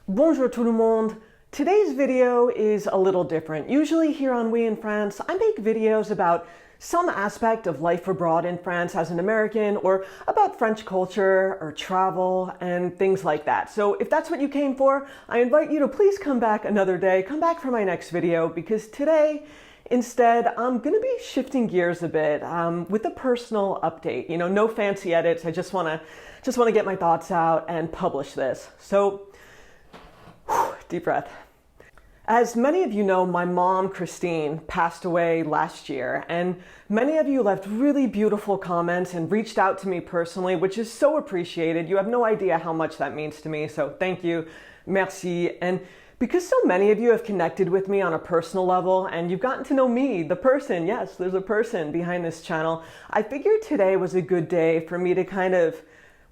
Bonjour tout le monde! Today's video is a little different. Usually here on We in France, I make videos about some aspect of life abroad in France as an American, or about French culture or travel and things like that. So if that's what you came for, I invite you to please come back another day, come back for my next video, because today, instead, I'm gonna be shifting gears a bit with a personal update. You know, no fancy edits. I just wanna get my thoughts out and publish this. So, deep breath. As many of you know, my mom, Christine, passed away last year, and many of you left really beautiful comments and reached out to me personally, which is so appreciated. You have no idea how much that means to me, so thank you, merci. And because so many of you have connected with me on a personal level, and you've gotten to know me, the person, yes, there's a person behind this channel, I figured today was a good day for me to kind of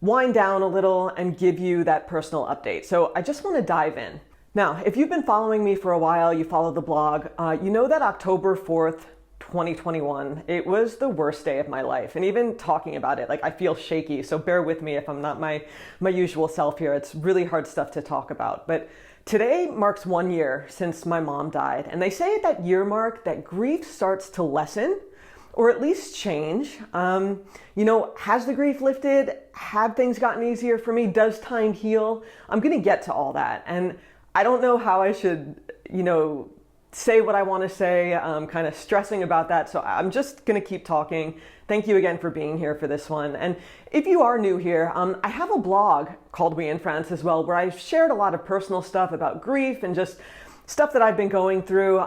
wind down a little and give you that personal update. So I just want to dive in. Now, if you've been following me for a while, you follow the blog, you know that October 4th, 2021, it was the worst day of my life. And even talking about it, like, I feel shaky, so bear with me if I'm not my usual self here. It's really hard stuff to talk about. But today marks 1 year since my mom died. And they say at that year mark that grief starts to lessen, or at least change. You know, has the grief lifted? Have things gotten easier for me? Does time heal? I'm gonna get to all that. And I don't know how I should, you know, say what I want to say. I'm kind of stressing about that, so I'm just going to keep talking. Thank you again for being here for this one. And if you are new here, I have a blog called We in France as well, where I've shared a lot of personal stuff about grief and just stuff that I've been going through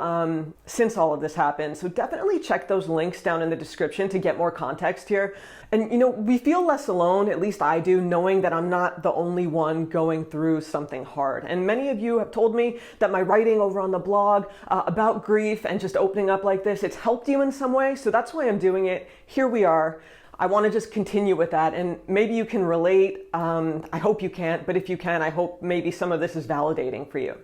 since all of this happened. So definitely check those links down in the description to get more context here. And you know, we feel less alone, at least I do, knowing that I'm not the only one going through something hard. And many of you have told me that my writing over on the blog about grief and just opening up like this, it's helped you in some way. So that's why I'm doing it. Here we are. I want to just continue with that, and maybe you can relate. I hope you can't, but if you can, I hope maybe some of this is validating for you.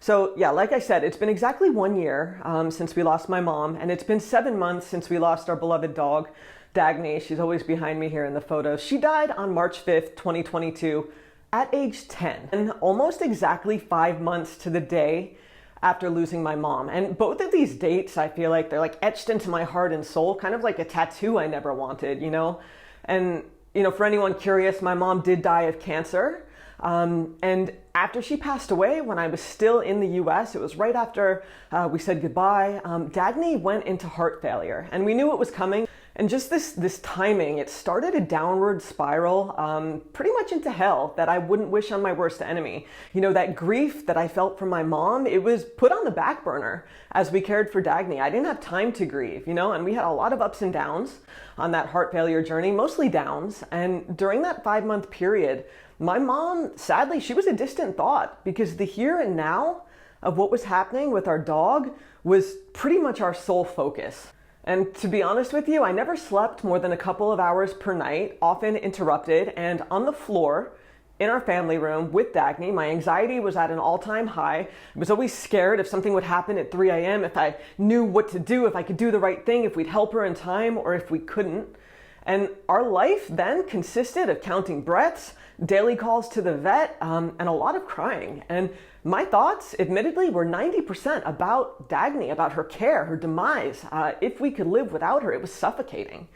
So yeah, like I said, it's been exactly 1 year since we lost my mom, and it's been 7 months since we lost our beloved dog, Dagny. She's always behind me here in the photos. She died on March 5th, 2022 at age 10, and almost exactly 5 months to the day after losing my mom. And both of these dates, I feel like they're like etched into my heart and soul, kind of like a tattoo I never wanted, you know? And, you know, for anyone curious, my mom did die of cancer. And after she passed away, when I was still in the US, it was right after we said goodbye, Dagny went into heart failure, and we knew it was coming. And just this timing, it started a downward spiral, pretty much into hell that I wouldn't wish on my worst enemy. You know, that grief that I felt from my mom, it was put on the back burner as we cared for Dagny. I didn't have time to grieve, you know, and we had a lot of ups and downs on that heart failure journey, mostly downs. And during that 5-month period, my mom, sadly, she was a distant thought, because the here and now of what was happening with our dog was pretty much our sole focus. And to be honest with you, I never slept more than a couple of hours per night, often interrupted, and on the floor in our family room with Dagny. My anxiety was at an all-time high. I was always scared if something would happen at 3 a.m., if I knew what to do, if I could do the right thing, if we'd help her in time, or if we couldn't. And our life then consisted of counting breaths, daily calls to the vet, and a lot of crying. And my thoughts, admittedly, were 90% about Dagny, about her care, her demise. If we could live without her, it was suffocating.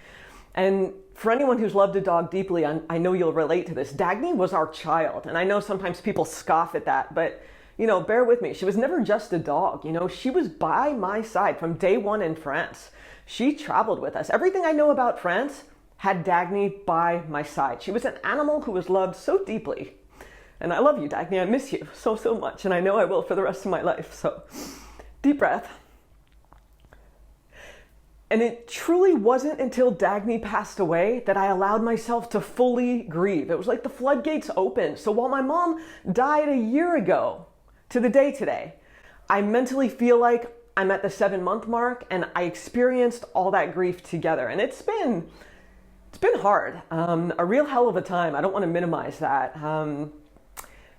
And for anyone who's loved a dog deeply, I know you'll relate to this. Dagny was our child. And I know sometimes people scoff at that, but you know, bear with me. She was never just a dog. You know, she was by my side from day one in France. She traveled with us. Everything I know about France had Dagny by my side. She was an animal who was loved so deeply. And I love you, Dagny. I miss you so, so much. And I know I will for the rest of my life. So deep breath. And it truly wasn't until Dagny passed away that I allowed myself to fully grieve. It was like the floodgates opened. So while my mom died a year ago to the day today, I mentally feel like I'm at the 7-month mark, and I experienced all that grief together. And it's been hard, a real hell of a time. I don't want to minimize that.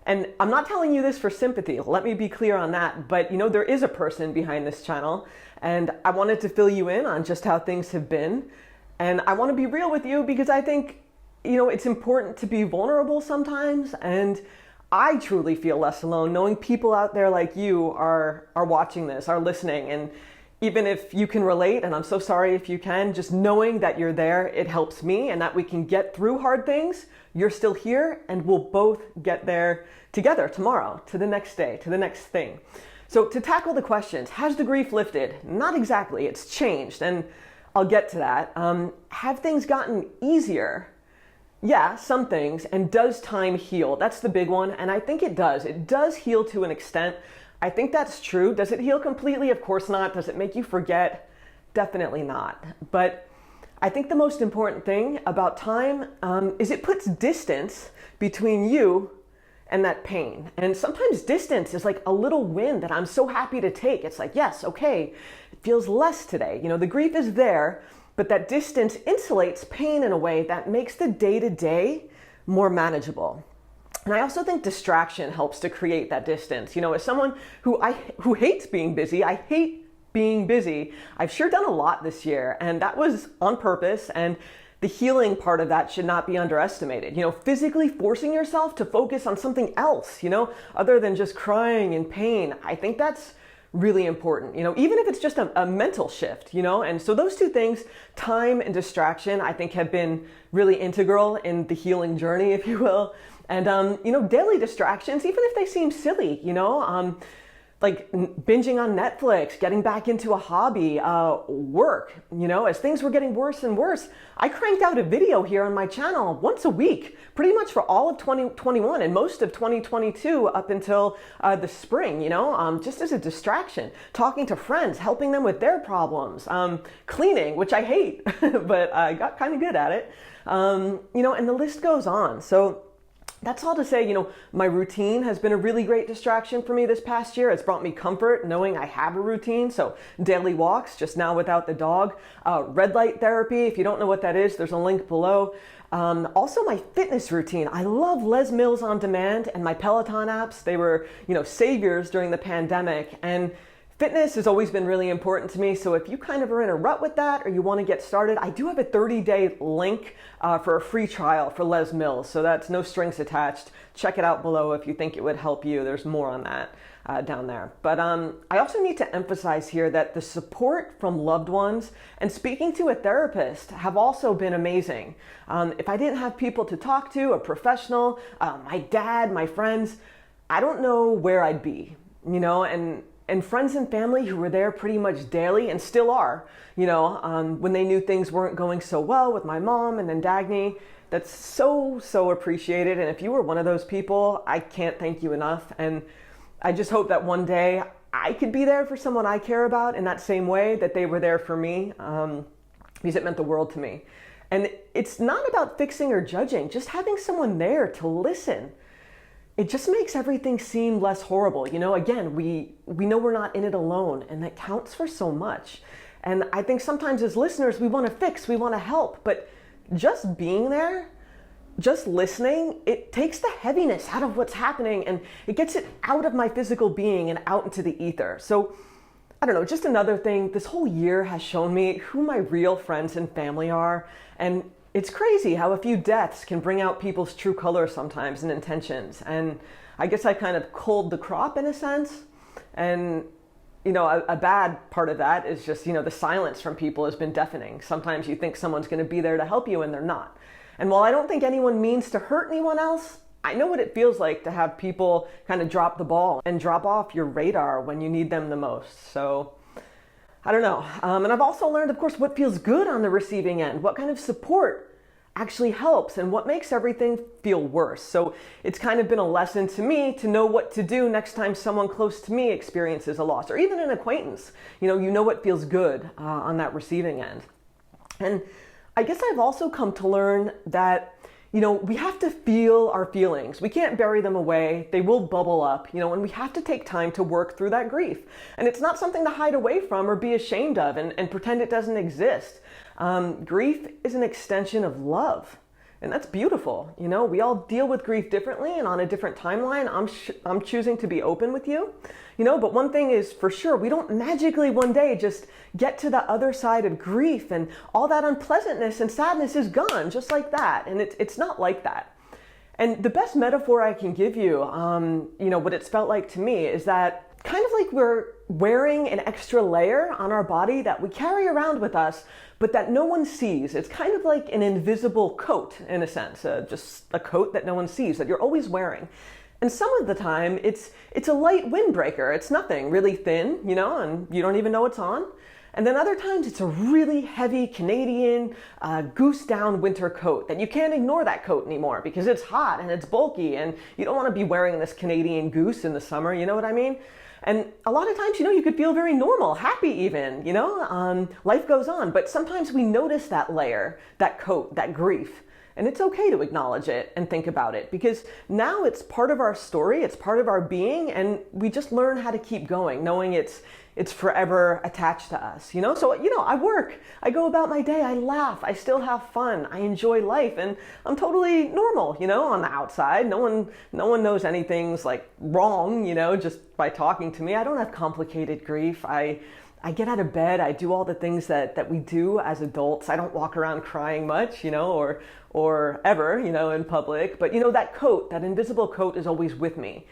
And I'm not telling you this for sympathy. Let me be clear on that. But you know, there is a person behind this channel, and I wanted to fill you in on just how things have been. And I want to be real with you, because I think, you know, it's important to be vulnerable sometimes. And I truly feel less alone knowing people out there like you are watching this, are listening. And even if you can relate, and I'm so sorry if you can, just knowing that you're there, it helps me, and that we can get through hard things. You're still here, and we'll both get there together tomorrow, to the next day, to the next thing. So to tackle the questions, has the grief lifted? Not exactly, it's changed, and I'll get to that. Have things gotten easier? Yeah, some things. And does time heal? That's the big one, and I think it does. It does heal to an extent. I think that's true. Does it heal completely? Of course not. Does it make you forget? Definitely not. But I think the most important thing about time is it puts distance between you and that pain. And sometimes distance is like a little win that I'm so happy to take. It's like, yes, okay, it feels less today. You know, the grief is there, but that distance insulates pain in a way that makes the day-to-day more manageable. And I also think distraction helps to create that distance. You know, as someone who hates being busy, I hate being busy. I've sure done a lot this year, and that was on purpose, and the healing part of that should not be underestimated. You know, physically forcing yourself to focus on something else, you know, other than just crying in pain. I think that's really important, you know, even if it's just a mental shift, you know. And so those two things, time and distraction, I think have been really integral in the healing journey, if you will. And, you know, daily distractions, even if they seem silly, you know, like binging on Netflix, getting back into a hobby, work, you know, as things were getting worse and worse, I cranked out a video here on my channel once a week, pretty much for all of 2021 and most of 2022 up until the spring, you know, just as a distraction, talking to friends, helping them with their problems, cleaning, which I hate, but I got kind of good at it, you know, and the list goes on. So that's all to say, you know, my routine has been a really great distraction for me this past year. It's brought me comfort knowing I have a routine. So daily walks, just now without the dog. Red light therapy, if you don't know what that is, there's a link below. Also my fitness routine. I love Les Mills On Demand and my Peloton apps. They were, you know, saviors during the pandemic. And fitness has always been really important to me, so if you kind of are in a rut with that or you want to get started, I do have a 30-day link for a free trial for Les Mills, so that's no strings attached. Check it out below if you think it would help you. There's more on that down there. But I also need to emphasize here that the support from loved ones and speaking to a therapist have also been amazing. If I didn't have people to talk to, a professional, my dad, my friends, I don't know where I'd be, you know, and friends and family who were there pretty much daily and still are, you know, when they knew things weren't going so well with my mom and then Dagny. That's so, so appreciated. And if you were one of those people, I can't thank you enough. And I just hope that one day I could be there for someone I care about in that same way that they were there for me, because it meant the world to me. And it's not about fixing or judging, just having someone there to listen. It just makes everything seem less horrible. You know, again, we know we're not in it alone, and that counts for so much. And I think sometimes as listeners, we want to fix, we want to help, but just being there, just listening, it takes the heaviness out of what's happening and it gets it out of my physical being and out into the ether. So I don't know, just another thing, this whole year has shown me who my real friends and family are. And it's crazy how a few deaths can bring out people's true colors sometimes and intentions. And I guess I kind of culled the crop in a sense. And, you know, a bad part of that is just, you know, the silence from people has been deafening. Sometimes you think someone's going to be there to help you and they're not. And while I don't think anyone means to hurt anyone else, I know what it feels like to have people kind of drop the ball and drop off your radar when you need them the most. So I don't know. And I've also learned, of course, what feels good on the receiving end, what kind of support actually helps and what makes everything feel worse. So it's kind of been a lesson to me to know what to do next time someone close to me experiences a loss or even an acquaintance. You know what feels good on that receiving end. And I guess I've also come to learn that, you know, we have to feel our feelings. We can't bury them away. They will bubble up, you know, and we have to take time to work through that grief. And it's not something to hide away from or be ashamed of and pretend it doesn't exist. Grief is an extension of love. And that's beautiful. You know, we all deal with grief differently and on a different timeline. I'm choosing to be open with you, you know, but one thing is for sure, we don't magically one day just get to the other side of grief and all that unpleasantness and sadness is gone just like that. And it's not like that. And the best metaphor I can give you, what it's felt like to me is that kind of like we're wearing an extra layer on our body that we carry around with us, but that no one sees. It's kind of like an invisible coat, in a sense, just a coat that no one sees, that you're always wearing. And some of the time, it's a light windbreaker. It's nothing, really thin, and you don't even know it's on. And then other times, it's a really heavy Canadian goose down winter coat that you can't ignore that coat anymore because it's hot and it's bulky and you don't want to be wearing this Canadian goose in the summer, you know what I mean? And a lot of times, you could feel very normal, happy even, life goes on. But sometimes we notice that layer, that coat, that grief. And it's okay to acknowledge it and think about it because now it's part of our story, it's part of our being, and we just learn how to keep going, knowing it's forever attached to us, So, I work, I go about my day, I laugh, I still have fun, I enjoy life, and I'm totally normal, on the outside. No one knows anything's like wrong, just by talking to me. I don't have complicated grief. I get out of bed, I do all the things that we do as adults. I don't walk around crying much, or ever, in public. But, that coat, that invisible coat is always with me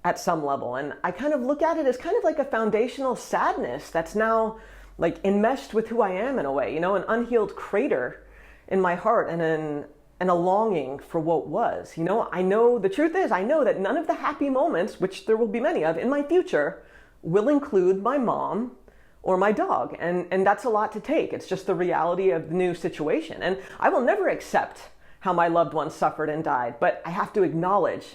at some level. And I kind of look at it as kind of like a foundational sadness that's now like enmeshed with who I am in a way, an unhealed crater in my heart and a longing for what was. I know, the truth is, I know that none of the happy moments, which there will be many of in my future, will include my mom or my dog. And that's a lot to take. It's just the reality of the new situation. And I will never accept how my loved ones suffered and died, but I have to acknowledge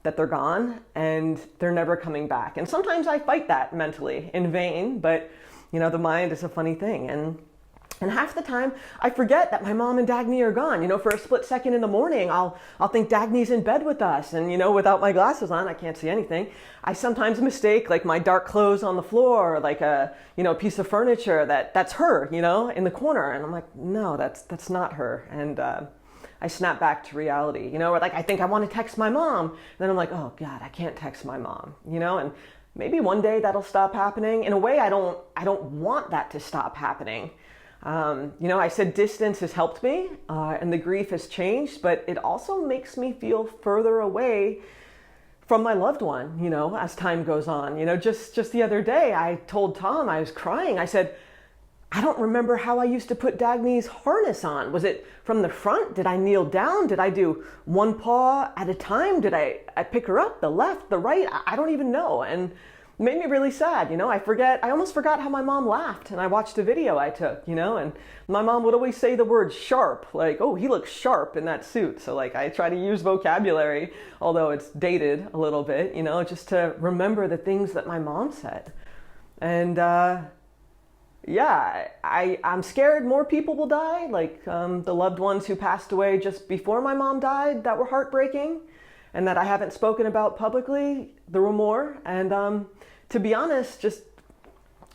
that they're gone and they're never coming back. And sometimes I fight that mentally in vain, but the mind is a funny thing. And half the time I forget that my mom and Dagny are gone. For a split second in the morning, I'll think Dagny's in bed with us. And, without my glasses on, I can't see anything. I sometimes mistake like my dark clothes on the floor, like a piece of furniture that's her, in the corner. And I'm like, no, that's not her. And, I snap back to reality, or like I think I want to text my mom. And then I'm like, oh God, I can't text my mom, and maybe one day that'll stop happening. In a way, I don't want that to stop happening. I said distance has helped me and the grief has changed, but it also makes me feel further away from my loved one, as time goes on. Just the other day, I told Tom, I was crying. I said, I don't remember how I used to put Dagny's harness on. Was it from the front? Did I kneel down? Did I do one paw at a time? Did I pick her up, the left, the right? I don't even know. And it made me really sad. I almost forgot how my mom laughed. And I watched a video I took, and my mom would always say the word sharp, like, oh, he looks sharp in that suit. So like I try to use vocabulary, although it's dated a little bit, just to remember the things that my mom said. And, yeah, I'm scared more people will die, like the loved ones who passed away just before my mom died that were heartbreaking and that I haven't spoken about publicly. There were more. And to be honest, just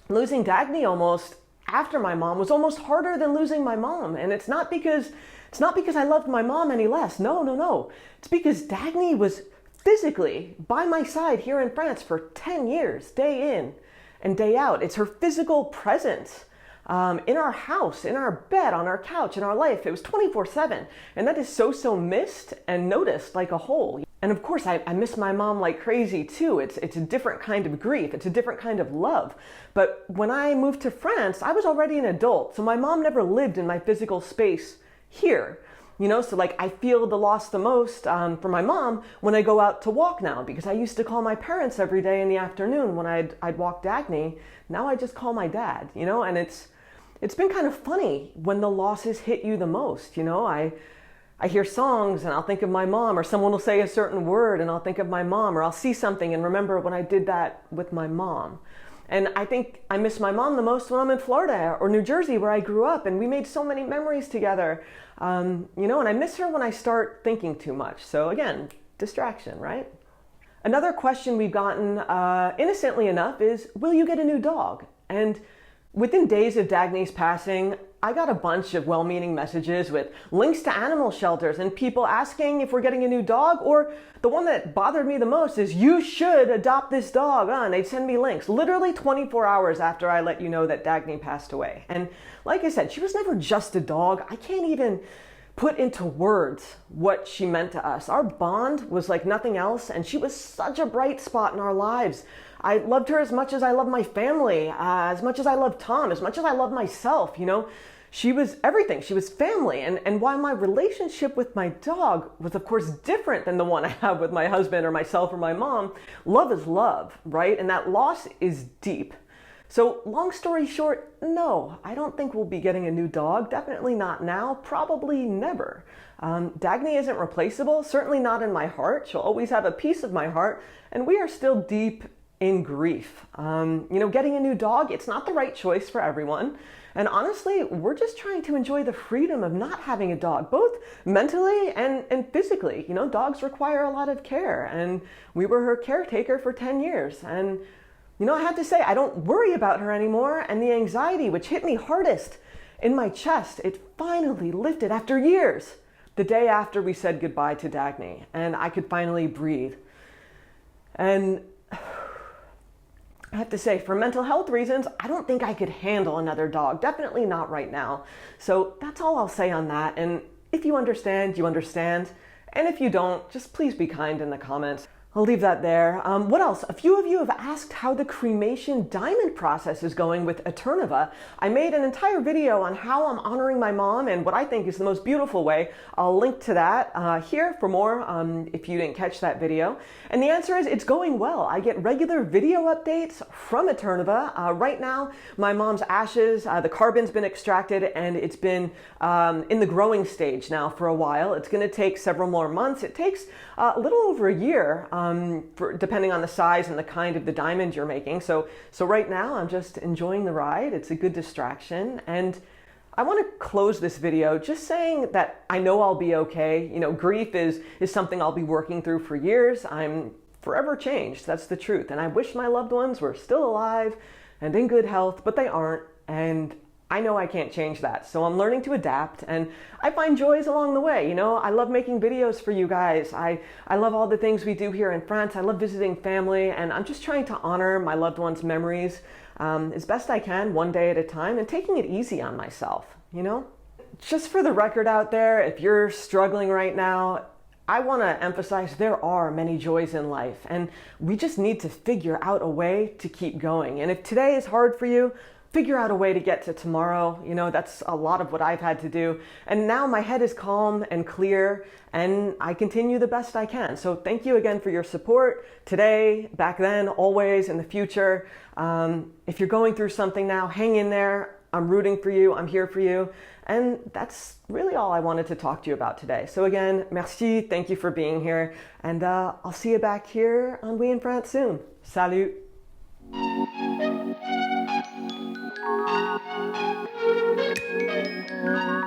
losing Dagny almost after my mom was almost harder than losing my mom. And it's not because I loved my mom any less. No. It's because Dagny was physically by my side here in France for 10 years, day in and day out. It's her physical presence in our house, in our bed, on our couch, in our life. It was 24/7. And that is so missed and noticed like a whole. And of course, I miss my mom like crazy too. It's a different kind of grief. It's a different kind of love. But when I moved to France, I was already an adult. So my mom never lived in my physical space here. So like I feel the loss the most for my mom when I go out to walk now, because I used to call my parents every day in the afternoon when I'd walk Dagny. Now I just call my dad, and it's been kind of funny when the losses hit you the most. I hear songs and I'll think of my mom, or someone will say a certain word and I'll think of my mom, or I'll see something and remember when I did that with my mom. And I think I miss my mom the most when I'm in Florida or New Jersey, where I grew up, and we made so many memories together. And I miss her when I start thinking too much. So again, distraction, right? Another question we've gotten, innocently enough, is, will you get a new dog? And within days of Dagny's passing, I got a bunch of well-meaning messages with links to animal shelters and people asking if we're getting a new dog, or the one that bothered me the most is, you should adopt this dog. And they'd send me links literally 24 hours after I let you know that Dagny passed away. And like I said, she was never just a dog. I can't even put into words what she meant to us. Our bond was like nothing else, and she was such a bright spot in our lives. I loved her as much as I love my family, as much as I love Tom, as much as I love myself, you know. She was everything. She was family. And while my relationship with my dog was, of course, different than the one I have with my husband or myself or my mom, love is love, right? And that loss is deep. So long story short, no, I don't think we'll be getting a new dog. Definitely not now, probably never. Dagny isn't replaceable, certainly not in my heart. She'll always have a piece of my heart, and we are still deep in grief. You know, getting a new dog, it's not the right choice for everyone. And honestly, we're just trying to enjoy the freedom of not having a dog, both mentally and physically. You know, dogs require a lot of care, and we were her caretaker for 10 years. And, you know, I have to say, I don't worry about her anymore. And the anxiety, which hit me hardest in my chest, it finally lifted after years, the day after we said goodbye to Dagny, and I could finally breathe. And I have to say, for mental health reasons, I don't think I could handle another dog. Definitely not right now. So that's all I'll say on that. And if you understand, you understand. And if you don't, just please be kind in the comments. I'll leave that there. What else? A few of you have asked how the cremation diamond process is going with Eternova. I made an entire video on how I'm honoring my mom and what I think is the most beautiful way. I'll link to that here for more if you didn't catch that video. And the answer is it's going well. I get regular video updates from Eternova. Right now, my mom's ashes, the carbon's been extracted and it's been in the growing stage now for a while. It's going to take several more months. It takes a little over a year. Depending on the size and the kind of the diamond you're making. So right now I'm just enjoying the ride. It's a good distraction. And I want to close this video just saying that I know I'll be okay. You know, grief is something I'll be working through for years. I'm forever changed. That's the truth. And I wish my loved ones were still alive and in good health, but they aren't. And I know I can't change that, so I'm learning to adapt, and I find joys along the way. You know, I love making videos for you guys. I love all the things we do here in France. I love visiting family, and I'm just trying to honor my loved ones' memories as best I can, one day at a time, and taking it easy on myself, you know? Just for the record out there, if you're struggling right now, I want to emphasize there are many joys in life, and we just need to figure out a way to keep going. And if today is hard for you, figure out a way to get to tomorrow. You know, that's a lot of what I've had to do. And now my head is calm and clear, and I continue the best I can. So thank you again for your support today, back then, always, in the future. If you're going through something now, hang in there. I'm rooting for you. I'm here for you. And that's really all I wanted to talk to you about today. So again, merci. Thank you for being here. And I'll see you back here on We in France soon. Salut. Thank you.